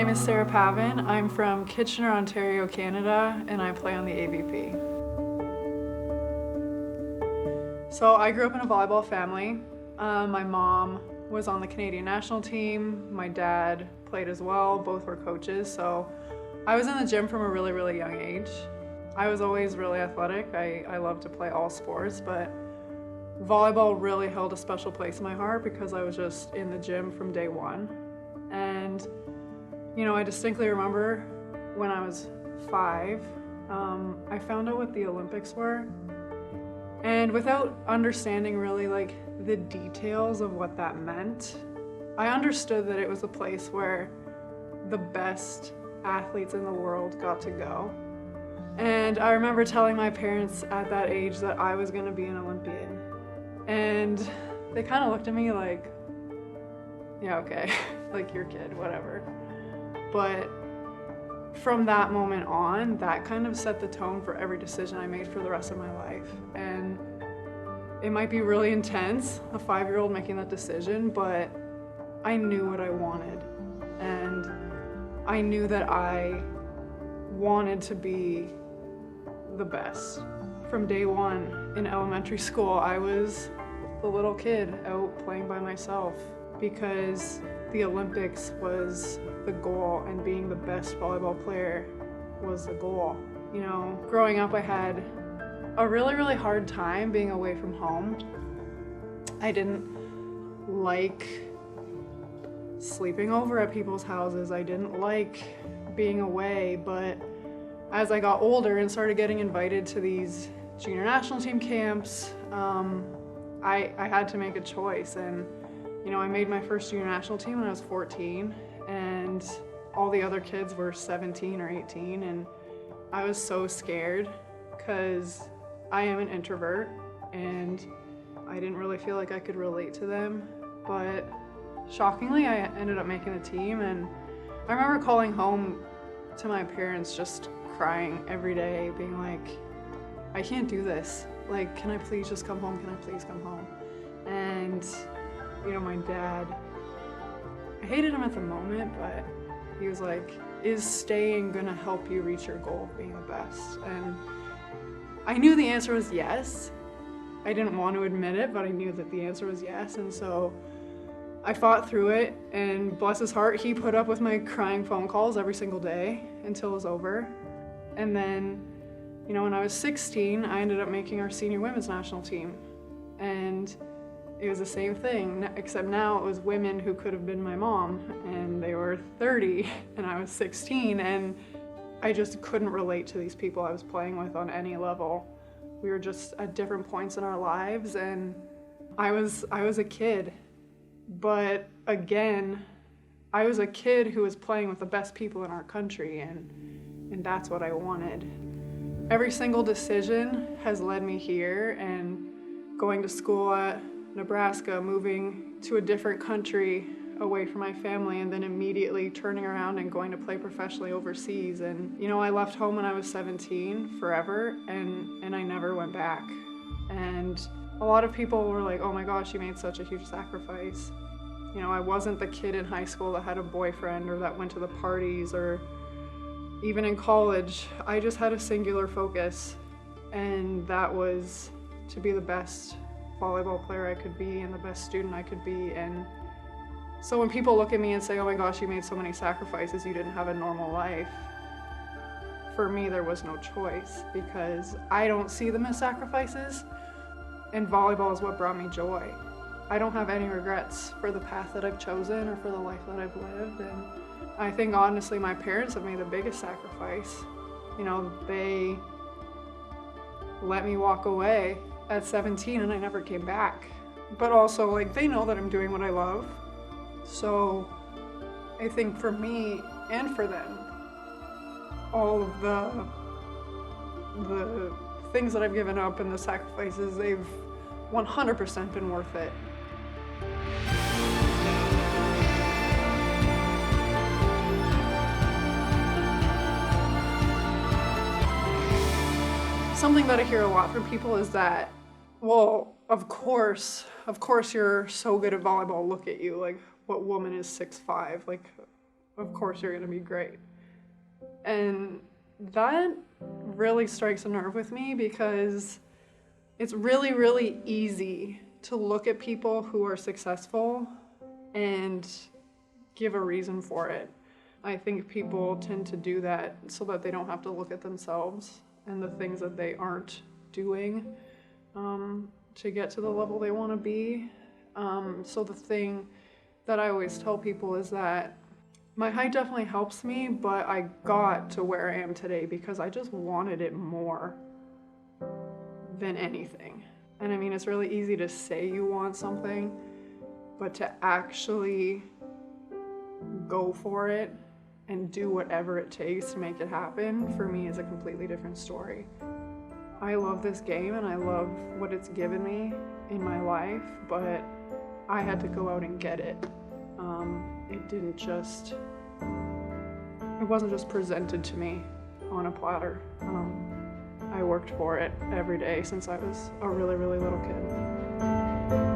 name is Sarah Pavan. I'm from Kitchener, Ontario, Canada, and I play on the AVP. So I grew up in a volleyball family. My mom was on the Canadian national team. My dad played as well. Both were coaches. So I was in the gym from a really, really young age. I was always really athletic. I love to play all sports, but volleyball really held a special place in my heart because I was just in the gym from day one. And, you know, I distinctly remember when I was 5, I found out what the Olympics were. And without understanding really like the details of what that meant, I understood that it was a place where the best athletes in the world got to go. And I remember telling my parents at that age that I was going to be an Olympian. And they kind of looked at me like, yeah, okay, like your kid, whatever. But from that moment on, that kind of set the tone for every decision I made for the rest of my life. And it might be really intense, a 5-year-old making that decision, but I knew what I wanted. And I knew that I wanted to be the best. From day one in elementary school, I was the little kid out playing by myself because the Olympics was the goal and being the best volleyball player was the goal. You know, growing up I had a really, really hard time being away from home. I didn't like sleeping over at people's houses. I didn't like being away, but as I got older and started getting invited to these junior national team camps, I had to make a choice. And you know, I made my first junior national team when I was 14, and all the other kids were 17 or 18, and I was so scared because I am an introvert and I didn't really feel like I could relate to them. But shockingly, I ended up making the team, and I remember calling home to my parents just crying every day, being like, I can't do this. Like, can I please just come home? Can I please come home? And, you know, my dad, I hated him at the moment, but he was like, is staying gonna help you reach your goal of being the best? And I knew the answer was yes. I didn't want to admit it, but I knew that the answer was yes. And so I fought through it, and bless his heart, he put up with my crying phone calls every single day until it was over. And then, you know, when I was 16, I ended up making our senior women's national team. And it was the same thing, except now it was women who could have been my mom, and they were 30 and I was 16, and I just couldn't relate to these people I was playing with on any level. We were just at different points in our lives, and I was a kid. But again, I was a kid who was playing with the best people in our country, and that's what I wanted. Every single decision has led me here, and going to school at Nebraska, moving to a different country away from my family, and then immediately turning around and going to play professionally overseas. And you know, I left home when I was 17 forever, and I never went back. And a lot of people were like, oh my gosh, you made such a huge sacrifice. You know, I wasn't the kid in high school that had a boyfriend or that went to the parties, or even in college. I just had a singular focus, and that was to be the best volleyball player I could be and the best student I could be. And so when people look at me and say, oh my gosh, you made so many sacrifices, you didn't have a normal life, for me there was no choice, because I don't see them as sacrifices, and volleyball is what brought me joy. I don't have any regrets for the path that I've chosen or for the life that I've lived. And I think honestly my parents have made the biggest sacrifice. You know, they let me walk away at 17 and I never came back. But also, like, they know that I'm doing what I love. So I think for me and for them, all of the things that I've given up and the sacrifices, they've 100% been worth it. Something that I hear a lot from people is that, well, of course you're so good at volleyball, look at you, like, what woman is 6'5"? Like, of course you're going to be great. And that really strikes a nerve with me because it's really, really easy to look at people who are successful and give a reason for it. I think people tend to do that so that they don't have to look at themselves and the things that they aren't doing to get to the level they want to be. So the thing that I always tell people is that my height definitely helps me, but I got to where I am today because I just wanted it more than anything. And I mean, it's really easy to say you want something, but to actually go for it and do whatever it takes to make it happen, for me, is a completely different story. I love this game and I love what it's given me in my life, but I had to go out and get it. It wasn't just presented to me on a platter. I worked for it every day since I was a really, really little kid.